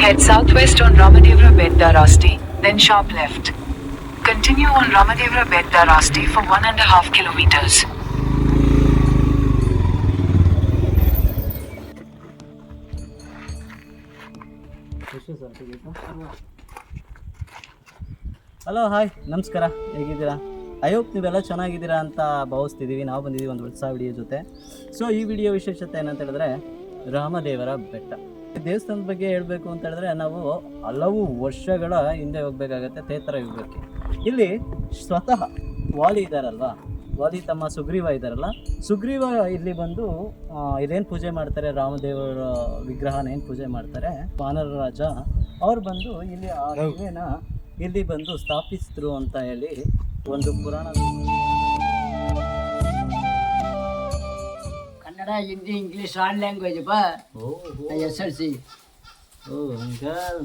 Head southwest on Ramadevra Bedda Rasti, then sharp left. Continue on Ramadevra Bedda Rasti for 1.5 kilometers. Hello hi ನಮಸ್ಕಾರ, ಹೇಗಿದ್ದೀರಾ? I hope ನೀವೆಲ್ಲ ಚೆನ್ನಾಗಿದ್ದೀರಾ ಅಂತ ಭಾವಿಸ್ತಿದ್ದೀವಿ. ನಾವು ಬಂದಿದ್ದೀವಿ ಒಂದು ಹೊಸ ವಿಡಿಯೋ ಜೊತೆ. ಸೊ ಈ ವಿಡಿಯೋ ವಿಶೇಷತೆ ಏನಂತ ಹೇಳಿದ್ರೆ ರಾಮದೇವರ ಬೆಟ್ಟ. ದೇವಸ್ಥಾನದ ಬಗ್ಗೆ ಹೇಳಬೇಕು ಅಂತ ಹೇಳಿದ್ರೆ ನಾವು ಹಲವು ವರ್ಷಗಳ ಹಿಂದೆ ಹೋಗಬೇಕಾಗತ್ತೆ, ತೇತರ ಯುಗಕ್ಕೆ. ಇಲ್ಲಿ ಸ್ವತಃ ವಾಲಿ ಇದ್ದಾರಲ್ವ, ವಾಲಿ ತಮ್ಮ ಸುಗ್ರೀವ ಇದ್ದಾರಲ್ಲ, ಸುಗ್ರೀವ ಇಲ್ಲಿ ಬಂದು ಇದೇನು ಪೂಜೆ ಮಾಡ್ತಾರೆ, ರಾಮದೇವರ ವಿಗ್ರಹನ ಏನು ಪೂಜೆ ಮಾಡ್ತಾರೆ, ವಾನರ ರಾಜ ಅವ್ರು ಬಂದು ಇಲ್ಲಿ ಆ ಶಿಲೆನ ಇಲ್ಲಿ ಬಂದು ಸ್ಥಾಪಿಸಿದ್ರು ಅಂತ ಹೇಳಿ ಒಂದು ಪುರಾಣ. Kannada, Hindi, English all language ಬಾ. SLC. ಓ ಅಂಕಲ್,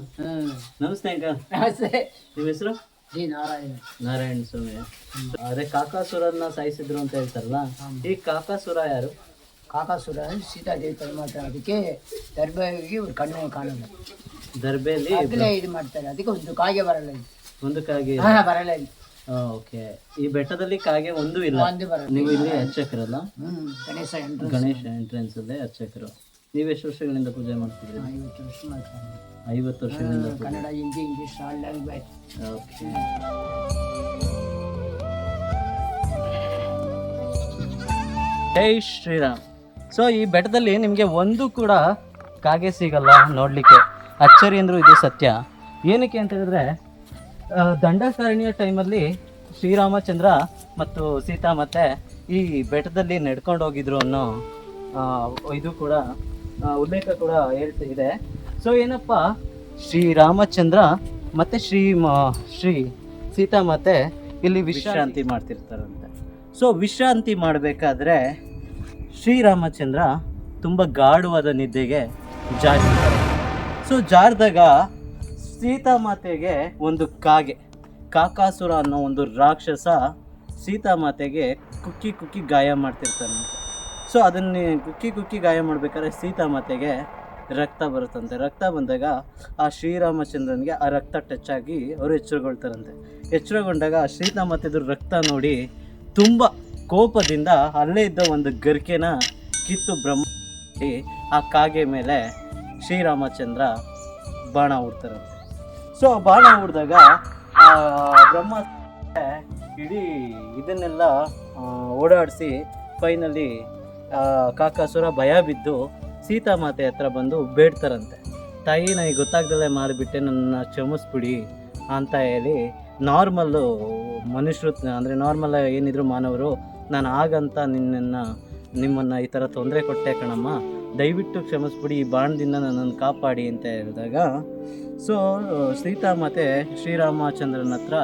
ನಮಸ್ತೆ ಅಂಕಲ್. ನಮಸ್ತೆ. ನಿಮ್ಮ ಹೆಸರು? ಜಿ ನಾರಾಯಣ. ನಾರಾಯಣ ಸ್ವಾಮಿ. ಅದೇ ಕಾಕಾಸುರನ್ನ ಸಾಯಿಸಿದ್ರು ಅಂತ ಹೇಳ್ತಾರಲ್ಲ, ಈ ಕಾಕಾಸುರ ಯಾರು? ಕಾಕಾಸುರ ಸೀತಾದೇವಿ ಪರಮಾತ್ಮ. ಅದಕ್ಕೆ ದರ್ಬೆಗೆ ಒಂದು ಕಣ್ಣು ಕಾಣಲ್ಲ, ದರ್ಬೆಯಲ್ಲಿ ಅದಕ್ಕೆ ಇದು ಮಾಡ್ತಾರೆ. ಅದಕ್ಕೆ ಒಂದು ಕಾಗೆ ಬರಲ್ಲ, ಒಂದು ಕಾಗೆ ಬರಲ್ಲ. ಓಕೆ, ಈ ಬೆಟ್ಟದಲ್ಲಿ ಕಾಗೆ ಒಂದು ಇಲ್ಲ. ಒಂದು ಬರಲ್ಲ. ನೀವು ಇಲ್ಲಿ ಅರ್ಚಕರಲ್ಲ? ಗಣೇಶ ಎಂಟ್ರೆನ್ಸ್ ಅಲ್ಲೇ ಅರ್ಚಕರು. ನೀವು ಎಷ್ಟು ವರ್ಷಗಳಿಂದ ಪೂಜೆ ಮಾಡ್ತಿದ್ರಿ? 50 ವರ್ಷ ಮಾಡ್ತಾರೆ. 50 ವರ್ಷಗಳಿಂದ. Kannada, Hindi, English all language. Okay. ಜೈ ಶ್ರೀರಾಮ್. ಸೊ ಈ ಬೆಟ್ಟದಲ್ಲಿ ನಿಮಗೆ ಒಂದು ಕೂಡ ಕಾಗೆ ಸಿಗಲ್ಲ ನೋಡಲಿಕ್ಕೆ. ಅಚ್ಚರಿ ಅಂದರೂ ಇದು ಸತ್ಯ. ಏನಕ್ಕೆ ಅಂತ ಹೇಳಿದ್ರೆ ದಂಡಕಾರಣ್ಯ ಟೈಮಲ್ಲಿ ಶ್ರೀರಾಮಚಂದ್ರ ಮತ್ತು ಸೀತಾ ಮತ್ತೆ ಈ ಬೆಟ್ಟದಲ್ಲಿ ನಡ್ಕೊಂಡು ಹೋಗಿದ್ರು ಅನ್ನೋ ಇದು ಕೂಡ ಉಲ್ಲೇಖ ಕೂಡ ಇದೆ. ಸೊ ಏನಪ್ಪ, ಶ್ರೀರಾಮಚಂದ್ರ ಮತ್ತು ಶ್ರೀ ಸೀತಾ ಮತ್ತೆ ಇಲ್ಲಿ ವಿಶ್ರಾಂತಿ ಮಾಡ್ತಿರ್ತಾರಂತೆ. ಸೊ ವಿಶ್ರಾಂತಿ ಮಾಡಬೇಕಾದ್ರೆ ಶ್ರೀರಾಮಚಂದ್ರ ತುಂಬ ಗಾಢವಾದ ನಿದ್ದೆಗೆ ಜಾರಿರ್ತಾರೆ. ಸೊ ಜಾರಿದಾಗ ಸೀತಾಮಾತೆಗೆ ಒಂದು ಕಾಕಾಸುರ ಅನ್ನೋ ಒಂದು ರಾಕ್ಷಸ ಸೀತಾಮಾತೆಗೆ ಕುಕ್ಕಿ ಗಾಯ ಮಾಡ್ತಿರ್ತಾನಂತೆ. ಸೊ ಅದನ್ನು ಕುಕ್ಕಿ ಗಾಯ ಮಾಡಬೇಕಾದ್ರೆ ಸೀತಾಮಾತೆಗೆ ರಕ್ತ ಬರುತ್ತಂತೆ. ರಕ್ತ ಬಂದಾಗ ಆ ಶ್ರೀರಾಮಚಂದ್ರನಿಗೆ ಆ ರಕ್ತ ಟಚ್ ಆಗಿ ಅವರು ಎಚ್ಚರಗೊಳ್ತಾರಂತೆ. ಎಚ್ಚರಗೊಂಡಾಗ ಸೀತಾಮಾತೆದು ರಕ್ತ ನೋಡಿ ತುಂಬ ಕೋಪದಿಂದ ಅಲ್ಲೇ ಇದ್ದ ಒಂದು ಗರಿಕೆನ ಕಿತ್ತು ಬ್ರಹ್ಮ ಆ ಕಾಗೆ ಮೇಲೆ ಶ್ರೀರಾಮಚಂದ್ರ ಬಾಣ ಹೂಡ್ತಾರಂತೆ. ಸೊ ಆ ಬಾಣ ಹೂಡಿದಾಗ ಬ್ರಹ್ಮ ಇಡೀ ಇದನ್ನೆಲ್ಲ ಓಡಾಡಿಸಿ ಫೈನಲಿ ಕಾಕಾಸುರ ಭಯ ಬಿದ್ದು ಸೀತಾಮಾತೆ ಹತ್ರ ಬಂದು ಬೇಡ್ತಾರಂತೆ. ತಾಯಿ, ನನಗೆ ಗೊತ್ತಾಗ್ದಲ್ಲೇ ಮಾಡಿಬಿಟ್ಟೆ, ನನ್ನ ಕ್ಷಮಿಸ್ಬಿಡಿ ಅಂತ ಹೇಳಿ ನಾರ್ಮಲ್ಲು ಮನುಷ್ಯರು ಅಂದರೆ ನಾರ್ಮಲ್ ಏನಿದ್ರು ಮಾನವರು, ನಾನು ಆಗಂತ ನಿಮ್ಮನ್ನು ಈ ಥರ ತೊಂದರೆ ಕೊಟ್ಟೆ ಕಣಮ್ಮ, ದಯವಿಟ್ಟು ಕ್ಷಮಿಸ್ಬಿಡಿ, ಈ ಬಾಣದಿಂದ ನನ್ನನ್ನು ಕಾಪಾಡಿ ಅಂತ ಹೇಳಿದಾಗ ಸೊ ಸೀತಾಮಾತೆ ಶ್ರೀರಾಮಚಂದ್ರನ ಹತ್ರ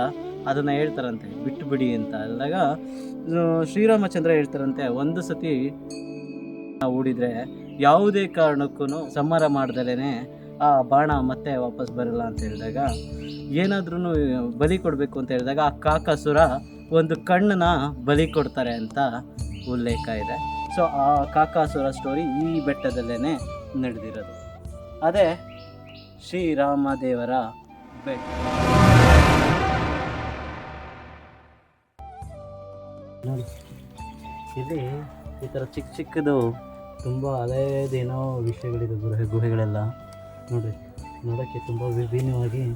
ಅದನ್ನು ಹೇಳ್ತಾರಂತೆ, ಬಿಟ್ಟುಬಿಡಿ ಅಂತ ಹೇಳಿದಾಗ ಶ್ರೀರಾಮಚಂದ್ರ ಹೇಳ್ತಾರಂತೆ, ಒಂದು ಸತಿ ಹೂಡಿದರೆ ಯಾವುದೇ ಕಾರಣಕ್ಕೂ ಸಂಹಾರ ಮಾಡ್ದಲೇ ಆ ಬಾಣ ಮತ್ತೆ ವಾಪಸ್ ಬರಲ್ಲ ಅಂತ ಹೇಳಿದಾಗ, ಏನಾದ್ರೂ ಬಲಿ ಕೊಡಬೇಕು ಅಂತ ಹೇಳಿದಾಗ ಆ ಕಾಕಾಸುರ ಒಂದು ಕಣ್ಣನ್ನ ಬಲಿ ಕೊಡ್ತಾರೆ ಅಂತ ಉಲ್ಲೇಖ ಇದೆ. ಸೊ ಆ ಕಾಕಾಸುರ ಸ್ಟೋರಿ ಈ ಬೆಟ್ಟದಲ್ಲೇ ನಡೆದಿರೋದು. ಅದೇ ಶ್ರೀರಾಮದೇವರ ಬೆಟ್ಟ. ನೋಡಿ, ಇಲ್ಲಿ ಈ ಥರ ಚಿಕ್ಕದು ತುಂಬ ಹಳೆಯದೇನೋ ವಿಷಯಗಳಿದೆ, ಗುಹೆಗಳೆಲ್ಲ ನೋಡಿ, ನೋಡೋಕ್ಕೆ ತುಂಬ ವಿಭಿನ್ನವಾಗಿ.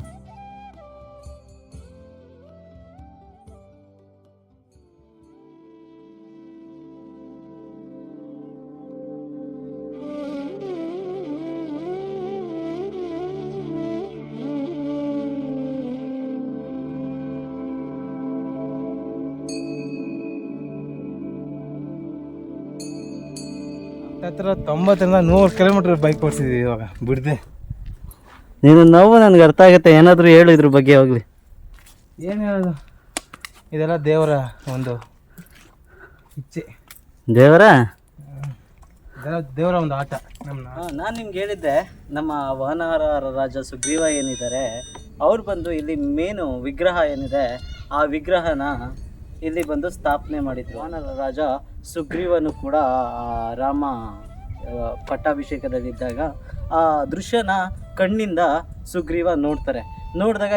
ಹತ್ರ 90-100 ಕಿಲೋಮೀಟರ್ ಬೈಕ್ ಓಡಿಸಿದ್ವಿ ಇವಾಗ ಬಿಡದೆ. ನೀನು ನೋವು ನನಗೆ ಅರ್ಥ ಆಗುತ್ತೆ, ಏನಾದರೂ ಹೇಳು ಇದ್ರ ಬಗ್ಗೆ. ಹೋಗ್ಲಿ, ಏನು ಹೇಳೋದು, ಇದೆಲ್ಲ ದೇವರ ಒಂದು ಇಚ್ಛೆ, ದೇವರ ಒಂದು ಆಟ. ನಾನು ನಿಮ್ಗೆ ಹೇಳಿದ್ದೆ, ನಮ್ಮ ವಾನರ ರಾಜ ಸುಗ್ರೀವ ಏನಿದ್ದಾರೆ ಅವ್ರು ಬಂದು ಇಲ್ಲಿ ಮೇನು ವಿಗ್ರಹ ಏನಿದೆ ಆ ವಿಗ್ರಹನ ಇಲ್ಲಿ ಬಂದು ಸ್ಥಾಪನೆ ಮಾಡಿದ್ರು. ವಾನರ ರಾಜ ಸುಗ್ರೀವನು ಕೂಡ ರಾಮ ಪಟ್ಟಾಭಿಷೇಕದಲ್ಲಿದ್ದಾಗ ಆ ದೃಶ್ಯನ ಕಣ್ಣಿಂದ ಸುಗ್ರೀವ ನೋಡ್ತಾರೆ. ನೋಡಿದಾಗ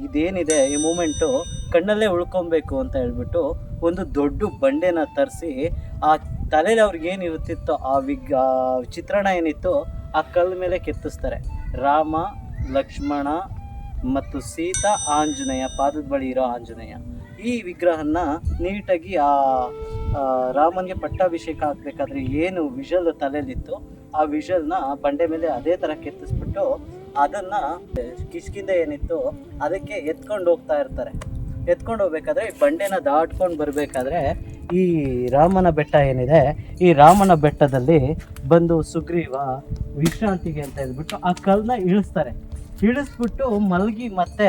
ಇದೇನಿದೆ ಈ ಮೂಮೆಂಟು ಕಣ್ಣಲ್ಲೇ ಉಳ್ಕೊಬೇಕು ಅಂತ ಹೇಳ್ಬಿಟ್ಟು ಒಂದು ದೊಡ್ಡ ಬಂಡೆನ ತರಿಸಿ ಆ ತಲೆಯಲ್ಲಿ ಅವ್ರಿಗೆ ಏನಿರುತ್ತಿತ್ತೋ ಆ ಚಿತ್ರಣ ಏನಿತ್ತು ಆ ಕಲ್ಲು ಮೇಲೆ ಕೆತ್ತಿಸ್ತಾರೆ. ರಾಮ, ಲಕ್ಷ್ಮಣ ಮತ್ತು ಸೀತಾ, ಆಂಜನೇಯ, ಪಾದದ ಬಳಿ ಇರೋ ಆಂಜನೇಯ. ಈ ವಿಗ್ರಹನ ನೀಟಾಗಿ ಆ ರಾಮನಿಗೆ ಪಟ್ಟಾಭಿಷೇಕ ಆಗಬೇಕಾದ್ರೆ ಏನು ವಿಷಲ್ ತಲೆಯಲ್ಲಿತ್ತು ಆ ವಿಷಲ್ನ ಬಂಡೆ ಮೇಲೆ ಅದೇ ಥರ ಕೆತ್ತಿಸ್ಬಿಟ್ಟು ಅದನ್ನು ಕಿಷ್ಕಿಂದ ಏನಿತ್ತು ಅದಕ್ಕೆ ಎತ್ಕೊಂಡು ಹೋಗ್ತಾ ಇರ್ತಾರೆ. ಎತ್ಕೊಂಡು ಹೋಗ್ಬೇಕಾದ್ರೆ ಈ ಬಂಡೆನ ದಾಟ್ಕೊಂಡು ಬರಬೇಕಾದ್ರೆ ಈ ರಾಮನ ಬೆಟ್ಟ ಏನಿದೆ, ಈ ರಾಮನ ಬೆಟ್ಟದಲ್ಲಿ ಬಂದು ಸುಗ್ರೀವ ವಿಶ್ರಾಂತಿಗೆ ಅಂತ ಹೇಳ್ಬಿಟ್ಟು ಆ ಕಲ್ಲನ್ನ ಇಳಿಸ್ಬಿಟ್ಟು ಮಲಗಿ ಮತ್ತೆ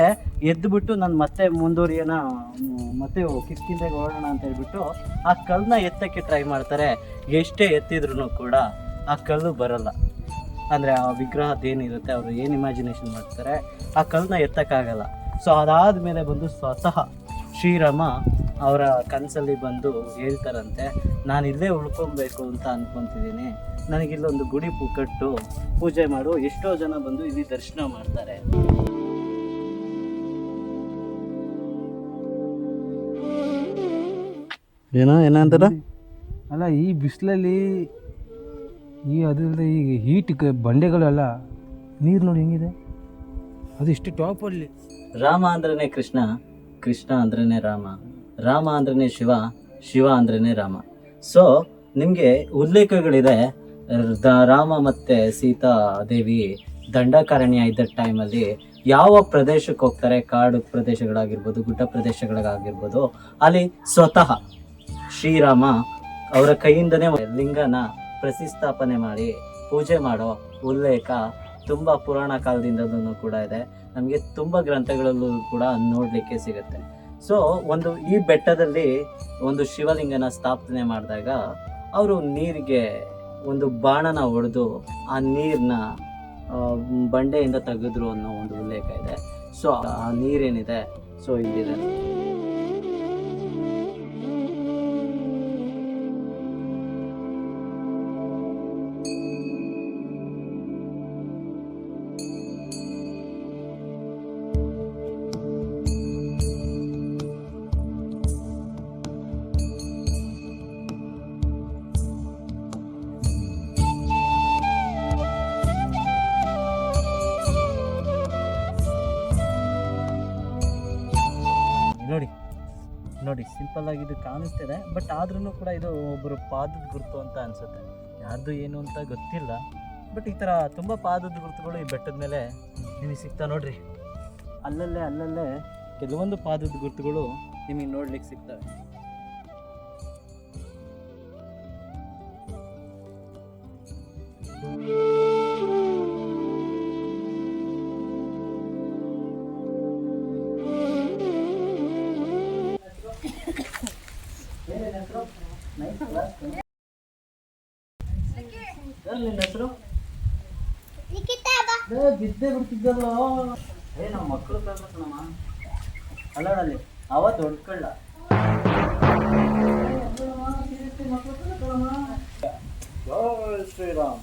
ಎದ್ದುಬಿಟ್ಟು ನಾನು ಮತ್ತೆ ಮುಂದುವರಿಯೋಣ, ಮತ್ತೆ ಕಿಷ್ಕಿಂದೆಗೆ ಹೋಗೋಣ ಅಂತ ಹೇಳ್ಬಿಟ್ಟು ಆ ಕಲ್ಲನ್ನ ಎತ್ತಕ್ಕೆ ಟ್ರೈ ಮಾಡ್ತಾರೆ. ಎಷ್ಟೇ ಎತ್ತಿದ್ರು ಕೂಡ ಆ ಕಲ್ಲು ಬರಲ್ಲ. ಅಂದರೆ ಆ ವಿಗ್ರಹದ್ದೇನಿರುತ್ತೆ ಅವರು ಏನು ಇಮ್ಯಾಜಿನೇಷನ್ ಮಾಡ್ತಾರೆ ಆ ಕಲ್ಲನ್ನ ಎತ್ತಕ್ಕಾಗಲ್ಲ. ಸೊ ಅದಾದಮೇಲೆ ಬಂದು ಸ್ವತಃ ಶ್ರೀರಾಮ ಅವರ ಕನಸಲ್ಲಿ ಬಂದು ಹೇಳ್ತಾರಂತೆ, ನಾನು ಇಲ್ಲೇ ಉಳ್ಕೊಬೇಕು ಅಂತ ಅಂದ್ಕೊತಿದ್ದೀನಿ, ನನಗಿಲ್ಲೊಂದು ಗುಡಿ ಕಟ್ಟು ಪೂಜೆ ಮಾಡು. ಎಷ್ಟೋ ಜನ ಬಂದು ಇಲ್ಲಿ ದರ್ಶನ ಮಾಡ್ತಾರೆ. ಏನಂತಾರ ಅಲ್ಲ ಈ ಬಿಸಿಲಲ್ಲಿ ಅದರಿಂದ ಈಗ ಹೀಟ್ ಬಂಡೆಗಳೆಲ್ಲ ನೀರು ನೋಡಿ ಹೆಂಗಿದೆ, ಅದು ಇಷ್ಟು ಟಾಪಲ್ಲಿ. ರಾಮ ಅಂದ್ರೇ ಕೃಷ್ಣ, ಕೃಷ್ಣ ಅಂದ್ರೇ ರಾಮ, ರಾಮ ಅಂದ್ರೇ ಶಿವ, ಶಿವ ಅಂದ್ರೇ ರಾಮ. ಸೊ ನಿಮಗೆ ಉಲ್ಲೇಖಗಳಿದೆ. ರಾಮ ಮತ್ತು ಸೀತಾ ದೇವಿ ದಂಡಕಾರಣ್ಯ ಇದ್ದ ಟೈಮಲ್ಲಿ ಯಾವ ಪ್ರದೇಶಕ್ಕೆ ಹೋಗ್ತಾರೆ, ಕಾಡು ಪ್ರದೇಶಗಳಾಗಿರ್ಬೋದು, ಗುಡ್ಡ ಪ್ರದೇಶಗಳಾಗಿರ್ಬೋದು, ಅಲ್ಲಿ ಸ್ವತಃ ಶ್ರೀರಾಮ ಅವರ ಕೈಯಿಂದನೇ ಲಿಂಗನ ಪ್ರತಿಷ್ಠಾಪನೆ ಮಾಡಿ ಪೂಜೆ ಮಾಡೋ ಉಲ್ಲೇಖ ತುಂಬ ಪುರಾಣ ಕಾಲದಿಂದಲೂ ಕೂಡ ಇದೆ. ನಮಗೆ ತುಂಬ ಗ್ರಂಥಗಳಲ್ಲೂ ಕೂಡ ನೋಡಲಿಕ್ಕೆ ಸಿಗುತ್ತೆ. ಸೊ ಈ ಬೆಟ್ಟದಲ್ಲಿ ಒಂದು ಶಿವಲಿಂಗನ ಸ್ಥಾಪನೆ ಮಾಡಿದಾಗ ಅವರು ನೀರಿಗೆ ಒಂದು ಬಾಣನ ಹೊಡೆದು ಆ ನೀರನ್ನ ಬಂಡೆಯಿಂದ ತೆಗೆದ್ರು ಅನ್ನೋ ಒಂದು ಉಲ್ಲೇಖ ಇದೆ. ಸೊ ಆ ನೀರೇನಿದೆ ಸೊ ಇಲ್ಲಿದೆ. ನೋಡಿ ಸಿಂಪಲ್ ಆಗಿ ಇದು ಕಾಣಿಸ್ತಿದೆ, ಬಟ್ ಆದ್ರೂ ಕೂಡ ಇದು ಒಬ್ಬರು ಪಾದದ ಗುರುತು ಅಂತ ಅನಿಸುತ್ತೆ. ಯಾರ್ದು ಏನು ಅಂತ ಗೊತ್ತಿಲ್ಲ, ಬಟ್ ಈ ಥರ ತುಂಬ ಪಾದದ ಗುರುತುಗಳು ಈ ಬೆಟ್ಟದ ಮೇಲೆ ನಿಮಗೆ ಸಿಗ್ತಾ ನೋಡ್ರಿ. ಅಲ್ಲಲ್ಲೇ ಕೆಲವೊಂದು ಪಾದದ ಗುರುತುಗಳು ನಿಮಗೆ ನೋಡ್ಲಿಕ್ಕೆ ಸಿಗ್ತವೆ. ನಿನ್ನ ಹೆಸರು ಬಿದ್ದೆ ಬಿಡ್ತಿದ್ದಲ್ಲ. ನಾವು ಮಕ್ಕಳು ಕಳ್ಬೇಕಣಮ್ಮ. ಅಲ್ಲಲ್ಲಿ ಅವತ್ತು ಹೊಡ್ಕೊಳ್ಳ ಶ್ರೀರಾಮ್.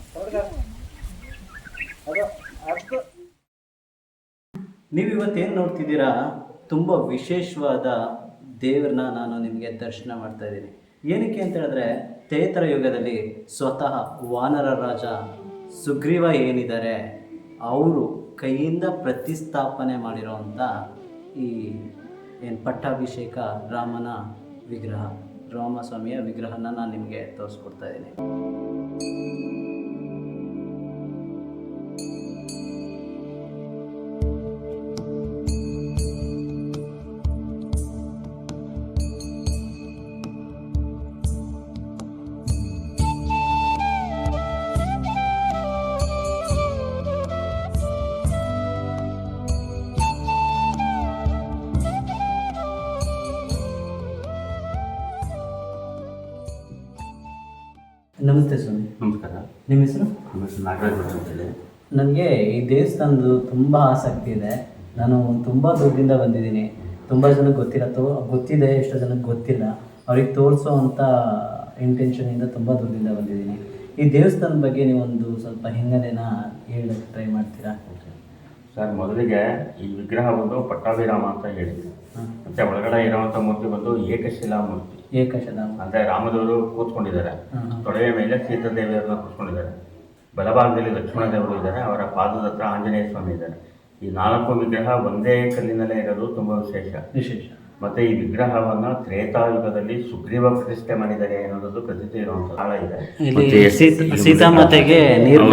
ನೀವು ಇವತ್ತೇನು ನೋಡ್ತಿದ್ದೀರಾ, ತುಂಬ ವಿಶೇಷವಾದ ದೇವ್ರನ್ನ ನಾನು ನಿಮಗೆ ದರ್ಶನ ಮಾಡ್ತಾ ಇದ್ದೀನಿ. ಏನಕ್ಕೆ ಅಂತ ಹೇಳಿದ್ರೆ ತ್ರೇತರ ಯುಗದಲ್ಲಿ ಸ್ವತಃ ವಾನರ ರಾಜ ಸುಗ್ರೀವ ಏನಿದ್ದಾರೆ ಅವರು ಕೈಯಿಂದ ಪ್ರತಿಷ್ಠಾಪನೆ ಮಾಡಿರೋವಂಥ ಈ ಪಟ್ಟಾಭಿಷೇಕ ರಾಮನ ವಿಗ್ರಹ, ರಾಮಸ್ವಾಮಿಯ ವಿಗ್ರಹನ ನಾನು ನಿಮಗೆ ತೋರಿಸ್ಕೊಡ್ತಾ ಇದ್ದೀನಿ. ನಮಸ್ತೆ ಸ್ವಾಮಿ. ನಮಸ್ಕಾರ. ನಿಮ್ಮ ಹೆಸರು? ನಮ್ಮ ಹೆಸರು ನಾಗರಾಜ್ ಅಂತೇಳಿ. ನನಗೆ ಈ ದೇವಸ್ಥಾನದ್ದು ತುಂಬ ಆಸಕ್ತಿ ಇದೆ. ನಾನು ತುಂಬ ದೂರದಿಂದ ಬಂದಿದ್ದೀನಿ. ತುಂಬ ಜನಕ್ಕೆ ಗೊತ್ತಿದೆ, ಎಷ್ಟೋ ಜನಕ್ಕೆ ಗೊತ್ತಿಲ್ಲ. ಅವ್ರಿಗೆ ತೋರಿಸೋ ಅಂಥ ಇಂಟೆನ್ಷನಿಂದ ತುಂಬ ದೂರದಿಂದ ಬಂದಿದ್ದೀನಿ. ಈ ದೇವಸ್ಥಾನದ ಬಗ್ಗೆ ನೀವೊಂದು ಸ್ವಲ್ಪ ಹಿನ್ನೆಲೆನ ಹೇಳಕ್ಕೆ ಟ್ರೈ ಮಾಡ್ತೀರಾ? ಸರ್, ಮೊದಲಿಗೆ ಈ ವಿಗ್ರಹ ಬಂದು ಪಟ್ಟಾಭಿರಾಮ ಅಂತ ಹೇಳಿ, ಮತ್ತೆ ಒಳಗಡೆ ಇರುವಂಥ ಮೂರ್ತಿ ಬಂದು ಏಕಶಿಲಾ ಮೂರ್ತಿ. ಏಕಶಿಲಾ ಅಂದರೆ ರಾಮದೇವರು ಕೂತ್ಕೊಂಡಿದ್ದಾರೆ, ತೊಡೆಯ ಮೇಲೆ ಸೀತಾದೇವಿಯವ್ರನ್ನ ಕೂತ್ಕೊಂಡಿದ್ದಾರೆ, ಬಲಭಾಗದಲ್ಲಿ ಲಕ್ಷ್ಮಣ ದೇವರು ಇದ್ದಾರೆ, ಅವರ ಪಾದದ ಹತ್ರ ಆಂಜನೇಯ ಸ್ವಾಮಿ ಇದ್ದಾರೆ. ಈ 4 ವಿಗ್ರಹ ಒಂದೇ ಕಲ್ಲಿನಲ್ಲೇ ಇರೋದು ತುಂಬ ವಿಶೇಷ. ಮತ್ತೆ ಈ ವಿಗ್ರಹವನ್ನ ತ್ರೇತಾಯುಗದಲ್ಲಿ ಸುಗ್ರೀವ ಪ್ರತಿಷ್ಠೆ ಮಾಡಿದ್ದಾರೆ ಅನ್ನೋದು ಪ್ರಸಿದ್ಧಿ ಇರುವಂತ ಸ್ಥಳ ಇದೆ. ಸೀತಾಮಾತೆಗೆ ನೀರು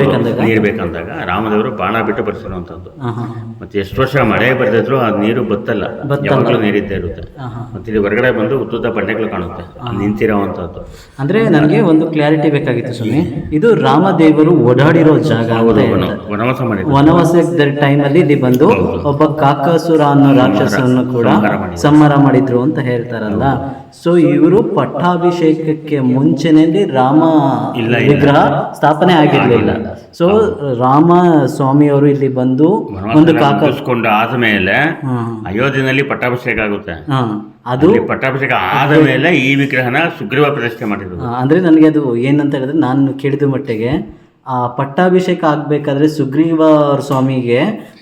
ಬೇಕಂದಾಗ ರಾಮದೇವರು ಬಾಣ ಬಿಟ್ಟು ಬರ್ಸಿರುವಂತದ್ದು. ಮತ್ತೆ ಎಷ್ಟು ವರ್ಷ ಮಳೆ ಬರ್ದಿದ್ರು ಆ ನೀರು ಬತ್ತಲ್ಲ, ಯಾವಾಗಲೂ ನೀರಿದ್ದೇ ಇರುತ್ತೆ. ಮತ್ತೆ ಇಲ್ಲಿ ಹೊರಗಡೆ ಬಂದು ಉದ್ದುದ್ದ ಬಂಡೆಗಳು ಕಾಣುತ್ತೆ ನಿಂತಿರೋವಂಥದ್ದು. ಅಂದ್ರೆ ನನಗೆ ಒಂದು ಕ್ಲಾರಿಟಿ ಬೇಕಾಗಿತ್ತು ಸ್ವಾಮಿ, ಇದು ರಾಮದೇವರು ಓಡಾಡಿರೋ ಜಾಗ, ವನವಾಸದ ಟೈಮಲ್ಲಿ ಇಲ್ಲಿ ಬಂದು ಒಬ್ಬ ಕಾಕಾಸುರ ಅನ್ನೋ ರಾಕ್ಷಸರನ್ನು ಕೂಡ ಸಂಹಾರ ಮಾಡಿದ್ರು ಅಂತ ಹೇಳ್ತಾರಲ್ಲ. ಸೊ ಇವರು ಪಟ್ಟಾಭಿಷೇಕಕ್ಕೆ ಮುಂಚೆನೇ ರಾಮ ವಿಗ್ರಹ ಸ್ಥಾಪನೆ ಆಗಿರ್ಲಿಲ್ಲ. ಸೊ ರಾಮ ಸ್ವಾಮಿಯವರು ಇಲ್ಲಿ ಬಂದು ಒಂದು ಕಾಕಿಸ್ಕೊಂಡು ಆದ್ಮೇಲೆ ಅಯೋಧ್ಯೆಯಲ್ಲಿ ಪಟ್ಟಾಭಿಷೇಕ ಆಗುತ್ತೆ. ಅದು ಪಟ್ಟಾಭಿಷೇಕ ಆದ ಮೇಲೆ ಈ ವಿಗ್ರಹನ ಸುಗ್ರೀವ ಪ್ರತಿಷ್ಠೆ ಮಾಡಿದ್ರು. ಅಂದ್ರೆ ನನಗೆ ಅದು ಏನಂತ ಹೇಳಿದ್ರೆ, ನಾನು ಕೇಳಿದ ಮಟ್ಟಿಗೆ ಆ ಪಟ್ಟಾಭಿಷೇಕ ಆಗ್ಬೇಕಾದ್ರೆ ಸುಗ್ರೀವ ಸ್ವಾಮಿಗೆ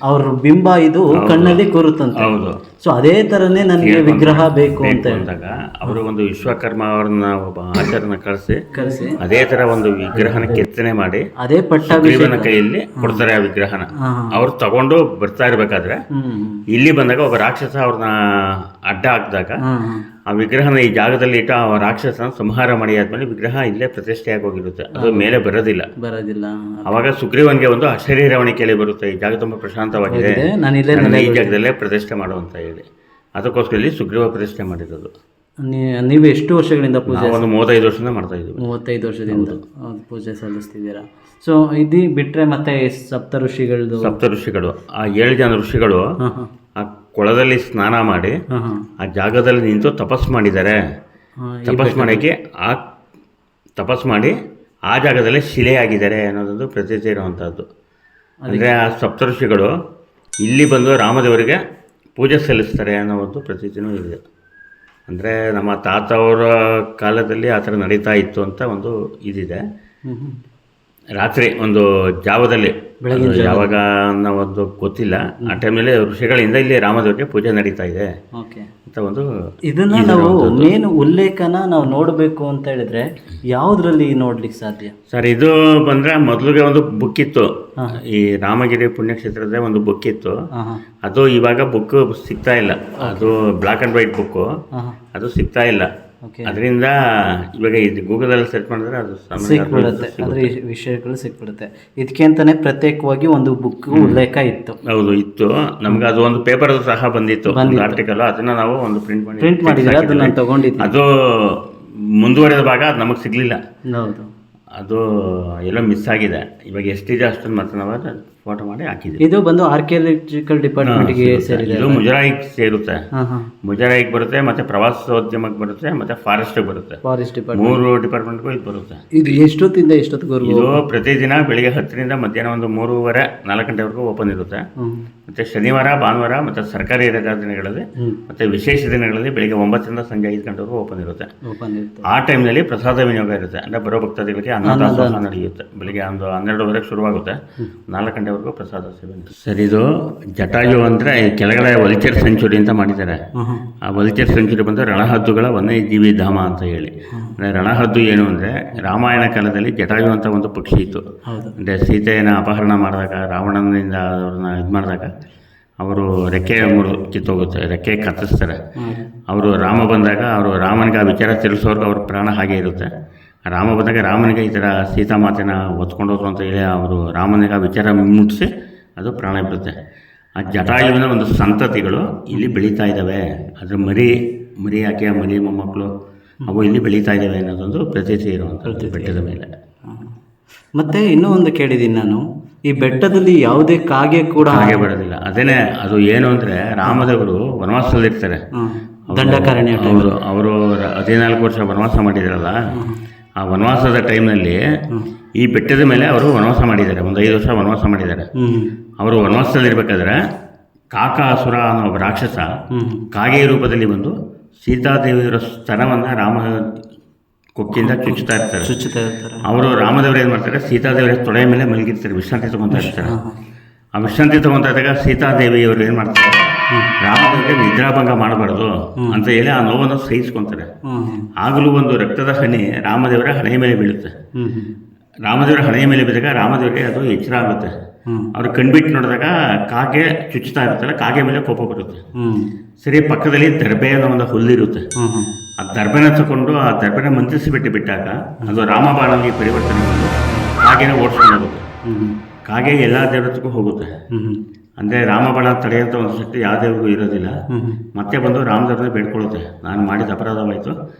ಅವ್ರ ಬಿಂಬ ಇದು ಕಣ್ಣಲ್ಲಿ ಕೂರುತ್ತಂತೆ. ಹೌದು. ಸೊ ಅದೇ ತರನೇ ನನಗೆ ವಿಗ್ರಹ ಬೇಕು ಅಂತ ಹೇಳಿದಾಗ ಅವರು ಒಂದು ವಿಶ್ವಕರ್ಮ ಅವ್ರನ್ನ ಒಬ್ಬ ಆಚಾರ್ಯನ ಕಳಿಸಿ ಅದೇ ತರ ಒಂದು ವಿಗ್ರಹನ ಕೆತ್ತನೆ ಮಾಡಿ ಅದೇ ಪಟ್ಟಾಭಿಷೇಕನ ಕೈಯಲ್ಲಿ ಕೊಡ್ತಾರೆ ಆ ವಿಗ್ರಹನ. ಅವ್ರು ತಗೊಂಡು ಬರ್ತಾ ಇರ್ಬೇಕಾದ್ರೆ ಇಲ್ಲಿ ಬಂದಾಗ ಒಬ್ಬ ರಾಕ್ಷಸ ಅವ್ರನ್ನ ಅಡ್ಡ ಹಾಕಿದಾಗ ಆ ವಿಗ್ರಹನ ಈ ಜಾಗದಲ್ಲಿ ಇಟ್ಟು ಆ ರಾಕ್ಷಸನ ಸಂಹಾರ ಮಾಡಿ ಆದ್ಮೇಲೆ ವಿಗ್ರಹ ಇಲ್ಲೇ ಪ್ರತಿಷ್ಠೆಯಾಗಿ ಹೋಗಿರುತ್ತೆ, ಅದು ಮೇಲೆ ಬರೋದಿಲ್ಲ. ಅವಾಗ ಸುಗ್ರೀವನ್ಗೆ ಒಂದು ಅಶರೀರವಣಿ ಕೇಳಿ ಬರುತ್ತೆ, ಈ ಜಾಗ ತುಂಬಾ ಪ್ರಶಾಂತವಾಗಿದೆ, ಈ ಜಾಗದಲ್ಲೇ ಪ್ರತಿಷ್ಠೆ ಮಾಡುವಂತ ಹೇಳಿ. ಅದಕ್ಕೋಸ್ಕರ ಇಲ್ಲಿ ಸುಗ್ರೀವ ಪ್ರತಿಷ್ಠೆ ಮಾಡಿರೋದು. ನೀವು ಎಷ್ಟು ವರ್ಷಗಳಿಂದ ಪೂಜೆ? ಒಂದು 35 ವರ್ಷದಿಂದ ಮಾಡ್ತಾ ಇದ್ದೀವಿ. 35 ವರ್ಷದಿಂದ ಪೂಜೆ ಸಲ್ಲಿಸ್ತಿದ್ದೀರಾ. ಸೊ ಇದು ಬಿಟ್ರೆ ಮತ್ತೆ ಸಪ್ತ ಋಷಿಗಳು ಆ 7 ಜನ ಋಷಿಗಳು ಆ ಕೊಳದಲ್ಲಿ ಸ್ನಾನ ಮಾಡಿ ಆ ಜಾಗದಲ್ಲಿ ನಿಂತು ತಪಸ್ಸು ಮಾಡಿದ್ದಾರೆ. ತಪಸ್ಸು ಮಾಡಿ ಆ ಜಾಗದಲ್ಲಿ ಶಿಲೆಯಾಗಿದ್ದಾರೆ ಅನ್ನೋದೊಂದು ಪ್ರತೀತಿ ಇರುವಂಥದ್ದು. ಅಂದರೆ ಆ ಸಪ್ತಋಷಿಗಳು ಇಲ್ಲಿ ಬಂದು ರಾಮದೇವರಿಗೆ ಪೂಜೆ ಸಲ್ಲಿಸ್ತಾರೆ ಅನ್ನೋ ಒಂದು ಪ್ರತೀತಿನೂ ಇದೆ. ಅಂದರೆ ನಮ್ಮ ತಾತ ಅವರ ಕಾಲದಲ್ಲಿ ಆ ಥರ ನಡೀತಾ ಇತ್ತು ಅಂತ ಒಂದು ಇದಿದೆ. ರಾತ್ರಿ ಒಂದು ಜಾವದಲ್ಲಿ, ಯಾವಾಗ ಅನ್ನೋ ಒಂದು ಗೊತ್ತಿಲ್ಲ, ಆ ಟೈಮಲ್ಲಿ ಋಷಿಗಳಿಂದ ಇಲ್ಲಿ ರಾಮದೇವರಿಗೆ ಪೂಜೆ ನಡೀತಾ ಇದೆ ಅಂತ ಒಂದು. ಇದನ್ನ ನಾವು ಮೇನ್ ಉಲ್ಲೇಖನ ನಾವು ನೋಡಬೇಕು ಅಂತ ಹೇಳಿದ್ರೆ ಯಾವುದ್ರಲ್ಲಿ ನೋಡ್ಲಿಕ್ಕೆ ಸಾಧ್ಯ ಸರ್? ಇದು ಬಂದ್ರೆ ಮೊದಲಿಗೆ ಒಂದು ಬುಕ್ ಇತ್ತು, ಈ ರಾಮಗಿರಿ ಪುಣ್ಯಕ್ಷೇತ್ರದ ಒಂದು ಬುಕ್ ಇತ್ತು. ಅದು ಇವಾಗ ಬುಕ್ ಸಿಗ್ತಾ ಇಲ್ಲ, ಅದು ಬ್ಲಾಕ್ ಅಂಡ್ ವೈಟ್ ಬುಕ್, ಅದು ಸಿಗ್ತಾ ಇಲ್ಲ. ಅದರಿಂದ ಇವಾಗ ಇದು ಗೂಗಲಲ್ಲಿ ಸರ್ಚ್ ಮಾಡಿದ್ರೆ ಅದು ಸಿಕ್ಬಿಡುತ್ತೆ, ಅದ್ರ ವಿಷಯಗಳು ಸಿಕ್ಬಿಡುತ್ತೆ. ಇದಕ್ಕೆ ಅಂತಾನೆ ಪ್ರತ್ಯೇಕವಾಗಿ ಒಂದು ಬುಕ್ ಉಲ್ಲೇಖ ಇತ್ತು. ಹೌದು, ಇತ್ತು. ನಮ್ಗೆ ಅದು ಒಂದು ಪೇಪರ್ ಸಹ ಬಂದಿತ್ತು, ಒಂದು ಆರ್ಟಿಕಲ್. ಅದನ್ನ ನಾವು ಒಂದು ಪ್ರಿಂಟ್ ಮಾಡಿದ್ರೆ ಅದನ್ನ ನಾನು ತಗೊಂಡಿದ್ದೆ. ಅದು ಮುಂದುವರೆದ ಭಾಗ ಅದು ನಮಗೆ ಸಿಗ್ಲಿಲ್ಲ. ಹೌದು, ಅದು ಎಲ್ಲೋ ಮಿಸ್ ಆಗಿದೆ. ಇವಾಗ ಎಷ್ಟಿದೆ ಅಷ್ಟೊಂದು ಮತ್ತೆ ನಾವು ಫೋಟೋ ಮಾಡಿ ಹಾಕಿದ್ವಿ. ಇದು ಬಂದು ಆರ್ಕಿಯಾಲಜಿಕಲ್ ಡಿಪಾರ್ಟ್ಮೆಂಟ್ಗೆ ಸೇರಿದೆ. ಇದು ಮುಜರಾಯಿಗೆ ಸೇರುತ್ತೆ, ಮುಜರಾಯಿಗೆ ಬರುತ್ತೆ, ಮತ್ತೆ ಪ್ರವಾಸೋದ್ಯಮಕ್ಕೆ ಬರುತ್ತೆ, ಮತ್ತೆ ಫಾರೆಸ್ಟ್ ಬರುತ್ತೆ. ಫಾರೆಸ್ಟ್ ಡಿಪಾರ್ಟ್ಮೆಂಟ್ 3 ಡಿಪಾರ್ಟ್ಮೆಂಟ್ಗೂ ಇದು ಬರುತ್ತೆ. ಇದು ಎಷ್ಟೊತ್ತಿಂದ ಎಷ್ಟೊತ್ತಿವರೆಗೂ? ಇದು ಪ್ರತಿದಿನ ಬೆಳಿಗ್ಗೆ 10ರಿಂದ ಮಧ್ಯಾಹ್ನ ಒಂದು 3:30-4 ಗಂಟೆವರೆಗೂ ಓಪನ್ ಇರುತ್ತೆ. ಮತ್ತೆ ಶನಿವಾರ, ಭಾನುವಾರ, ಮತ್ತೆ ಸರ್ಕಾರಿ ರಜಾ ದಿನಗಳಲ್ಲಿ, ಮತ್ತೆ ವಿಶೇಷ ದಿನಗಳಲ್ಲಿ ಬೆಳಿಗ್ಗೆ 9ರಿಂದ ಸಂಜೆ 5 ಗಂಟೆವರೆಗೂ ಓಪನ್ ಇರುತ್ತೆ. ಆ ಟೈಮ್ನಲ್ಲಿ ಪ್ರಸಾದ ವಿನಿಯೋಗ ಇರುತ್ತೆ. ಅಂದರೆ ಬರೋ ಭಕ್ತಾದಿಗಳಿಗೆ ಅನ್ನದಾಸೋಹ ನಡೆಯುತ್ತೆ. ಬೆಳಿಗ್ಗೆ ಒಂದು 12:30 ಶುರುವಾಗುತ್ತೆ, 4 ಗಂಟೆವರೆಗೂ ಪ್ರಸಾದ ಸೇವೆ. ಸರ್, ಇದು ಜಟಾಯು ಅಂದರೆ ಕೆಳಗಡೆ ವಲ್ಚರ್ ಸೆಂಚುರಿ ಅಂತ ಮಾಡಿದ್ದಾರೆ. ಆ ವಲ್ಚರ್ ಸೆಂಚುರಿ ಬಂದು ರಣಹದ್ದುಗಳ ವನ್ಯಜೀವಿ ಧಾಮ ಅಂತ ಹೇಳಿ. ಅಂದರೆ ರಣಹದ್ದು ಏನು ಅಂದರೆ, ರಾಮಾಯಣ ಕಾಲದಲ್ಲಿ ಜಟಾಯು ಅಂತ ಒಂದು ಪಕ್ಷಿ ಇತ್ತು. ಅಂದರೆ ಸೀತೆಯನ್ನು ಅಪಹರಣ ಮಾಡಿದಾಗ, ರಾವಣನಿಂದ ಅವ್ರನ್ನ ಇದು ಮಾಡಿದಾಗ ಅವರು ರೆಕ್ಕೆ ಕಿತ್ತೋಗುತ್ತೆ, ರೆಕ್ಕೆ ಕತ್ತಿಸ್ತಾರೆ. ಅವರು ರಾಮ ಬಂದಾಗ ಅವರು ರಾಮನಿಗೆ ಆ ವಿಚಾರ ತಿಳಿಸೋರ್ಗೆ ಅವ್ರ ಪ್ರಾಣ ಹಾಗೆ ಇರುತ್ತೆ. ರಾಮ ಬಂದಾಗ ರಾಮನಿಗೆ ಈ ಥರ ಸೀತಾಮಾತೆನ ಹೊತ್ಕೊಂಡೋದ್ರು ಅಂತ ಹೇಳಿ ಅವರು ರಾಮನಿಗೆ ಆ ವಿಚಾರ ಮುಟ್ಟಿಸಿ ಅದು ಪ್ರಾಣ ಬಿಡುತ್ತೆ. ಆ ಜಟಾಯುವಿನ ಒಂದು ಸಂತತಿಗಳು ಇಲ್ಲಿ ಬೆಳೀತಾ ಇದ್ದಾವೆ. ಅದ್ರ ಮರಿ ಹಾಕಿ ಆ ಮರಿ ಮೊಮ್ಮಕ್ಕಳು ಅವು ಇಲ್ಲಿ ಬೆಳೀತಾ ಇದ್ದಾವೆ ಅನ್ನೋದೊಂದು ಪ್ರತೀತಿ ಇರುವಂಥದ್ದು ಬೆಟ್ಟದ ಮೇಲೆ. ಮತ್ತೆ ಇನ್ನೂ ಒಂದು ಕೇಳಿದ್ದೀನಿ ನಾನು, ಈ ಬೆಟ್ಟದಲ್ಲಿ ಯಾವುದೇ ಕಾಗೆ ಕೂಡ ಹಾಗೆ ಬರೋದಿಲ್ಲ. ಅದೇನೆ ಅದು ಏನು ಅಂದರೆ, ರಾಮದೇವರು ವನವಾಸದಲ್ಲಿರ್ತಾರೆ. ದಂಡಕಾರಣ್ಯ ಅವರು 14 ವರ್ಷ ವನವಾಸ ಮಾಡಿದಾರಲ್ಲ, ಆ ವನವಾಸದ ಟೈಮ್ನಲ್ಲಿ ಈ ಬೆಟ್ಟದ ಮೇಲೆ ಅವರು ವನವಾಸ ಮಾಡಿದ್ದಾರೆ. ಒಂದು 5 ವರ್ಷ ವನವಾಸ ಮಾಡಿದ್ದಾರೆ. ಅವರು ವನವಾಸದಲ್ಲಿರ್ಬೇಕಾದ್ರೆ ಕಾಕಾಸುರ ಅನ್ನೋ ಒಬ್ಬ ರಾಕ್ಷಸ ಕಾಗೆ ರೂಪದಲ್ಲಿ ಬಂದು ಸೀತಾದೇವಿಯರ ಸ್ತನವನ್ನು ರಾಮ ಕೊಕ್ಕಿಂದ ಚುಚ್ಚುತ್ತಾ ಇರ್ತಾರೆ. ಚುಚ್ಚುತ್ತಾ ಇರ್ತಾರೆ. ಅವರು ರಾಮದೇವರು ಏನು ಮಾಡ್ತಾರೆ, ಸೀತಾದೇವಿಯ ತೊಡೆಯ ಮೇಲೆ ಮಲಗಿರ್ತಾರೆ, ವಿಶ್ರಾಂತಿ ತೊಗೊತಾ ಇರ್ತಾರೆ. ಆ ವಿಶ್ರಾಂತಿ ತೊಗೊತಾ ಇದ್ದಾಗ ಸೀತಾದೇವಿಯವರು ಏನು ಮಾಡ್ತಾರೆ, ರಾಮದೇವರಿಗೆ ನಿದ್ರಾಭಂಗ ಮಾಡಬಾರ್ದು ಅಂತ ಹೇಳಿ ಆ ನೋವನ್ನು ಸಹಿಸ್ಕೊತಾರೆ. ಆಗಲೂ ಒಂದು ರಕ್ತದ ಹನಿ ರಾಮದೇವರ ಹಣೆಯ ಮೇಲೆ ಬೀಳುತ್ತೆ. ರಾಮದೇವರ ಹಣೆಯ ಮೇಲೆ ಬಿದ್ದಾಗ ರಾಮದೇವರಿಗೆ ಅದು ಎಚ್ಚರ ಆಗುತ್ತೆ. ಅವ್ರು ಕಣ್ಬಿಟ್ಟು ನೋಡಿದಾಗ ಕಾಗೆ ಚುಚ್ಚುತ್ತಾ ಇರುತ್ತಲ್ಲ, ಕಾಗೆ ಮೇಲೆ ಕೋಪ ಬರುತ್ತೆ. ಸರಿ ಪಕ್ಕದಲ್ಲಿ ದರ್ಬೆ ಅನ್ನೋ ಒಂದು ಹುಲ್ಲಿರುತ್ತೆ. ಆ ದರ್ಬೆನ ತಗೊಂಡು ಆ ದರ್ಬೆನ ಮಂತ್ರಿಸಿ ಬಿಟ್ಟಾಗ ಅದು ರಾಮಬಾಣನಿಗೆ ಪರಿವರ್ತನೆಗೊಂಡು ಕಾಗೆನ ಓಡಿಸ್ಕೊಂಡು ಹೋಗುತ್ತೆ. ಕಾಗೆ ಎಲ್ಲ ದೇವತೆಗೂ ಹೋಗುತ್ತೆ. ಅಂದರೆ ರಾಮಬಾಣ ತಡೆಯುವಂಥ ಒಂದು ಶಕ್ತಿ ಯಾವ ದೇವರಿಗೂ ಇರೋದಿಲ್ಲ. ಮತ್ತೆ ಬಂದು ರಾಮದೇವ್ರನ್ನ ಬೇಡ್ಕೊಳ್ಳುತ್ತೆ, ನಾನು ಮಾಡಿದ ಅಪರಾಧವಾಯಿತು,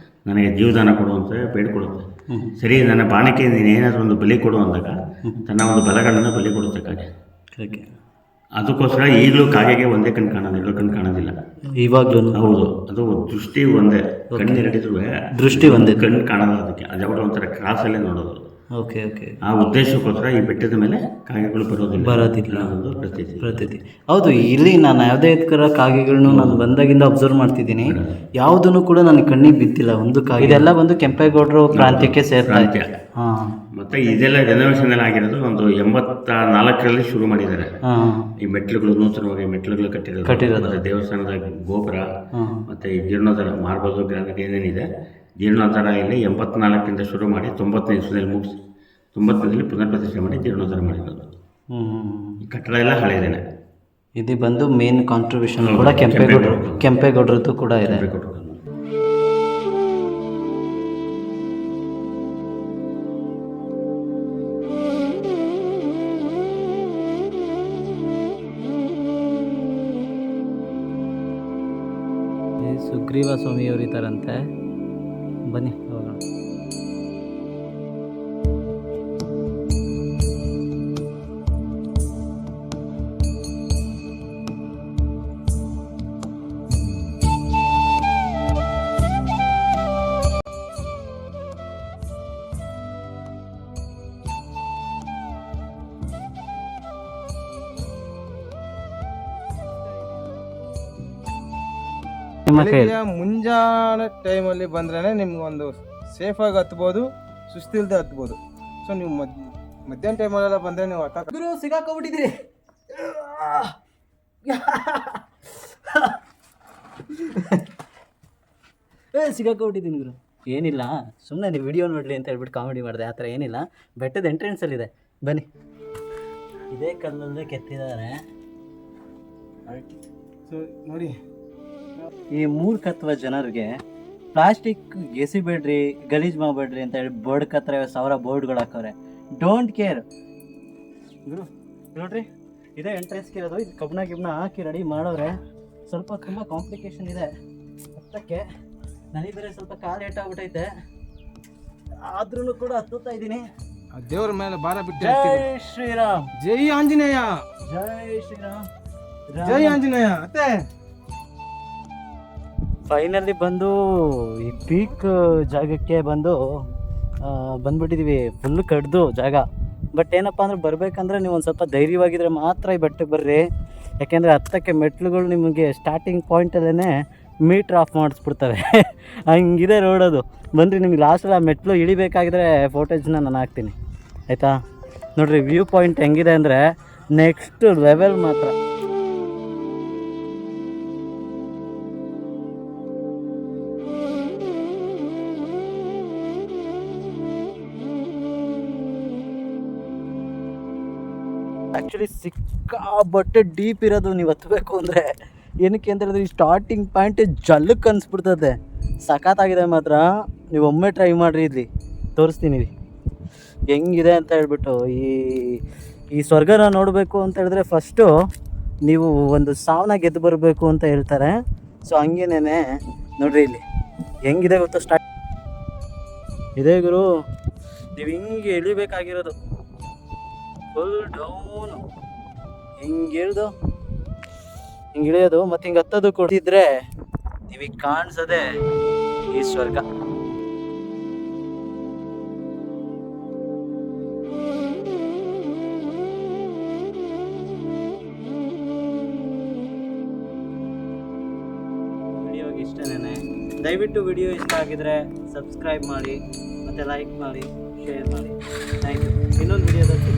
ನನಗೆ ಜೀವದಾನ ಕೊಡು ಅಂತ ಬೇಡ್ಕೊಳ್ಳುತ್ತೆ. ಸರಿ, ನನ್ನ ಬಾಣಕ್ಕೆ ನೀನೇನಾದರೂ ಒಂದು ಬಲಿ ಕೊಡು ಅಂದಾಗ ತನ್ನ ಒಂದು ಬಲಗಳನ್ನು ಬಲಿ ಕೊಡುತ್ತೆ ಕಾಗೆ. ಅದಕ್ಕೋಸ್ಕರ ಈಗಲೂ ಕಾಗೆಗೆ ಒಂದೇ ಕಣ್ಣು ಕಾಣೋದಿಲ್ಲ, 2 ಕಣ್ಣು ಕಾಣೋದಿಲ್ಲ ಇವಾಗಲೂ. ಹೌದು, ಅದು ದೃಷ್ಟಿ ಒಂದೇ, ಕಣ್ಣೆರಡಿದ್ರು ದೃಷ್ಟಿ ಒಂದೇ, ಕಣ್ಣು ಕಾಣೋದು. ಅದಕ್ಕೆ ಅದು ಯಾವಾಗ ಒಂಥರ ಕ್ರಾಸಲ್ಲೇ ನೋಡೋದು. Okay okay. ಆ ಉದ್ದೇಶಕ್ಕೋಸ್ಕರ ಈ ಬೆಟ್ಟದ ಮೇಲೆ ಕಾಗೆಗಳು ಬರೋದಿಲ್ಲ ಒಂದು ಪ್ರತೀತಿ. ಹೌದು, ಇಲ್ಲಿ ನಾನು ಯಾವುದೇ ಕಾಗೆಗಳನ್ನು ನಾನು ಬಂದಾಗಿಂದ ಅಬ್ಸರ್ವ್ ಮಾಡ್ತಿದ್ದೀನಿ, ಯಾವುದನ್ನು ಕೂಡ ನನ್ನ ಕಣ್ಣಿಗೆ ಬಿದ್ದಿಲ್ಲ ಒಂದು ಕಾಗೆ. ಇದೆಲ್ಲ ಬಂದು ಕೆಂಪೇಗೌಡರು ಪ್ರಾಂತ್ಯಕ್ಕೆ ಸೇರ್ತಾ. ಮತ್ತೆ ಇದೆಲ್ಲ ರೆನೋವೇಷನ್ ಎಲ್ಲ ಆಗಿರೋದು ಒಂದು 84ರಲ್ಲಿ ಶುರು ಮಾಡಿದ್ದಾರೆ. ಈ ಮೆಟ್ಲುಗಳು ನೂತನವಾಗಿ ಮೆಟ್ಲುಗಳು ಕಟ್ಟಿರೋದು, ದೇವಸ್ಥಾನದ ಗೋಪುರ ಮತ್ತೆ ಈ ಜೀರ್ಣೋದ್ಧಾರ ಮಾರ್ಬಲ್ ಗ್ರಾನೈಟ್ ಏನೇನಿದೆ, ಜೀರ್ಣೋದ್ಧಾರ ಇಲ್ಲಿ 84ರಿಂದ ಶುರು ಮಾಡಿ 90ನೇ ಇಸ್ವಿಯಲ್ಲಿ ಮುಗಿಸಿ 90ರಲ್ಲಿ ಪುನರ್ ಪ್ರತಿಷ್ಠೆ ಮಾಡಿ ಜೀರ್ಣೋದ್ಧಾರ ಮಾಡಿರೋದು. ಈ ಕಟ್ಟಡ ಎಲ್ಲ ಹಳೆಯದೇನೆ. ಇದು ಬಂದು ಮೇನ್ ಕಾಂಟ್ರಿಬ್ಯೂಷನ್ ಕೂಡ ಕೆಂಪೇಗೌಡರದ್ದು ಕೂಡ ಇದೆ. ಸುಗ್ರೀವ ಸ್ವಾಮಿಯವರು ಇದ್ದಾರಂತೆ, ಬನ್ನಿ ಹೋಗೋಣ. ಮುಂಜಾನೆ ಟೈಮಲ್ಲಿ ಬಂದ್ರೆ ನಿಮ್ಗೆ ಒಂದು ಸೇಫಾಗಿ ಹತ್ಬೋದು, ಸುಸ್ತಿಲ್ದೆ ಹತ್ಬೋದು. ಸೊ ನೀವು ಮಧ್ಯಾಹ್ನ ಟೈಮಲ್ಲೆಲ್ಲ ಬಂದರೆ ನೀವು ಸಿಗಾಕೊಂಡ್ಬಿಟ್ಟಿದ್ದೀರಿ. ಸಿಗಾಕೊಂಡ್ಬಿಟ್ಟಿದ್ದೀನಿ ಗುರು. ಏನಿಲ್ಲ, ಸುಮ್ಮನೆ ನೀವು ವಿಡಿಯೋ ನೋಡಲಿ ಅಂತ ಹೇಳ್ಬಿಟ್ಟು ಕಾಮಿಡಿ ಮಾಡಿದೆ, ಆ ಥರ ಏನಿಲ್ಲ. ಬೆಟ್ಟದ ಎಂಟ್ರೆನ್ಸಲ್ಲಿದೆ, ಬನ್ನಿ. ಇದೇ ಕಲ್ಲಲ್ಲೇ ಕೆತ್ತಿದ್ದಾರೆ. ಸೊ ನೋಡಿ, ಈ ಮೂರ್ಖತ್ವ ಜನರಿಗೆ ಪ್ಲಾಸ್ಟಿಕ್ ಎಸಿಬೇಡ್ರಿ, ಗಲೀಜ್ ಮಾಡಬೇಡ್ರಿ ಅಂತ ಹೇಳಿ ಬೋರ್ಡ್ ಕತ್ತರ 1000 ಬೋರ್ಡ್ಗಳು ಹಾಕವ್ರೆ. ಡೋಂಟ್ ಕೇರ್ ಗುರು. ನೋಡ್ರಿ, ಇದೇ ಎಂಟ್ರೆನ್ಸ್ಗೆ ಇರೋದು. ಇದು ಕಬ್ಬಣ ಹಾಕಿ ರೆಡಿ ಮಾಡೋರೆ. ಸ್ವಲ್ಪ ತುಂಬ ಕಾಂಪ್ಲಿಕೇಶನ್ ಇದೆ ಹತ್ತಕ್ಕೆ. ನನಗೆ ಬೇರೆ ಸ್ವಲ್ಪ ಕಾಲು ಏಟಾಗ್ಬಿಟ್ಟೈತೆ, ಆದ್ರೂ ಕೂಡ ಹತ್ತುತ್ತಾ ಇದ್ದೀನಿ. ದೇವ್ರ ಮೇಲೆ ಭಾರ ಬಿಟ್ಟು. ಜೈ ಶ್ರೀರಾಮ್, ಜೈ ಆಂಜನೇಯ, ಜೈ ಶ್ರೀರಾಮ್, ಜೈ ಆಂಜನೇಯ. ಅತ್ತೆ ಫೈನಲಿ ಬಂದು ಈ ಪೀಕ್ ಜಾಗಕ್ಕೆ ಬಂದ್ಬಿಟ್ಟಿದ್ದೀವಿ. ಫುಲ್ಲು ಕಡ್ದು ಜಾಗ. ಬಟ್ ಏನಪ್ಪ ಅಂದರೆ ಬರಬೇಕಂದ್ರೆ ನೀವು ಒಂದು ಸ್ವಲ್ಪ ಧೈರ್ಯವಾಗಿದ್ದರೆ ಮಾತ್ರ ಈ ಬೆಟ್ಟಕ್ಕೆ ಬರ್ರಿ. ಯಾಕೆಂದರೆ ಹತ್ತಕ್ಕೆ ಮೆಟ್ಲುಗಳು ನಿಮಗೆ ಸ್ಟಾರ್ಟಿಂಗ್ ಪಾಯಿಂಟಲ್ಲೇ ಮೀಟ್ರ್ ಆಫ್ ಮಾಡಿಸ್ಬಿಡ್ತವೆ. ಹಂಗಿದೆ ರೋಡದು. ಬಂದ್ರಿ, ನಿಮ್ಗೆ ಲಾಸ್ಟಲ್ಲಿ ಆ ಮೆಟ್ಲು ಇಳಿಬೇಕಾಗಿದ್ರೆ ಫೋಟೇಜ್ನ ನಾನು ಹಾಕ್ತೀನಿ, ಆಯಿತಾ? ನೋಡಿರಿ ವ್ಯೂ ಪಾಯಿಂಟ್ ಹೆಂಗಿದೆ ಅಂದರೆ ನೆಕ್ಸ್ಟ್ ಲೆವೆಲ್ ಮಾತ್ರ. ಆ್ಯಕ್ಚುಲಿ ಸಿಕ್ಕಾಬಟ್ಟೆ ಡೀಪ್ ಇರೋದು. ನೀವು ಹತ್ತಬೇಕು ಅಂದರೆ ಏನಕ್ಕೆ ಅಂತ ಹೇಳಿದ್ರೆ ಈ ಸ್ಟಾರ್ಟಿಂಗ್ ಪಾಯಿಂಟ್ ಜಲ್ಲಕ್ಕೆ ಅನಿಸ್ಬಿಡ್ತದೆ. ಸಖತ್ತಾಗಿದೆ ಮಾತ್ರ. ನೀವು ಒಮ್ಮೆ ಟ್ರೈ ಮಾಡಿರಿ, ಇಲ್ಲಿ ತೋರಿಸ್ತೀನಿ ಹೆಂಗಿದೆ ಅಂತ ಹೇಳ್ಬಿಟ್ಟು. ಈ ಸ್ವರ್ಗನ ನೋಡಬೇಕು ಅಂತ ಹೇಳಿದ್ರೆ ಫಸ್ಟು ನೀವು ಒಂದು ಸಾವನ್ನ ಗೆದ್ದು ಬರಬೇಕು ಅಂತ ಹೇಳ್ತಾರೆ. ಸೊ ಹಂಗೇನೇ ನೋಡ್ರಿ ಇಲ್ಲಿ ಹೆಂಗಿದೆ ಗೊತ್ತು. ಸ್ಟಾರ್ಟ್ ಇದೇ ಗುರು, ನೀವು ಹಿಂಗೆ ಇಳಿಬೇಕಾಗಿರೋದು. ಫುಲ್ ಡೌನು ಹಿಂಗೆ ಇಳಿಯೋದು ಮತ್ತು ಹಿಂಗೆ ಹತ್ತೋದು ಕೊಡ್ತಿದ್ರೆ ನೀವೀಗ ಕಾಣಿಸೋದೆ ಈ ಸ್ವರ್ಗ. ವಿಡಿಯೋಗೆ ಇಷ್ಟನೇ. ದಯವಿಟ್ಟು ವಿಡಿಯೋ ಇಷ್ಟ ಆಗಿದ್ರೆ ಸಬ್ಸ್ಕ್ರೈಬ್ ಮಾಡಿ. ಮತ್ತು ಲೈಕ್ ಮಾಡಿ, ಶೇರ್ ಮಾಡಿ. Thank you. ಇನ್ನೊಂದು ವಿಡಿಯೋದಲ್ಲಿ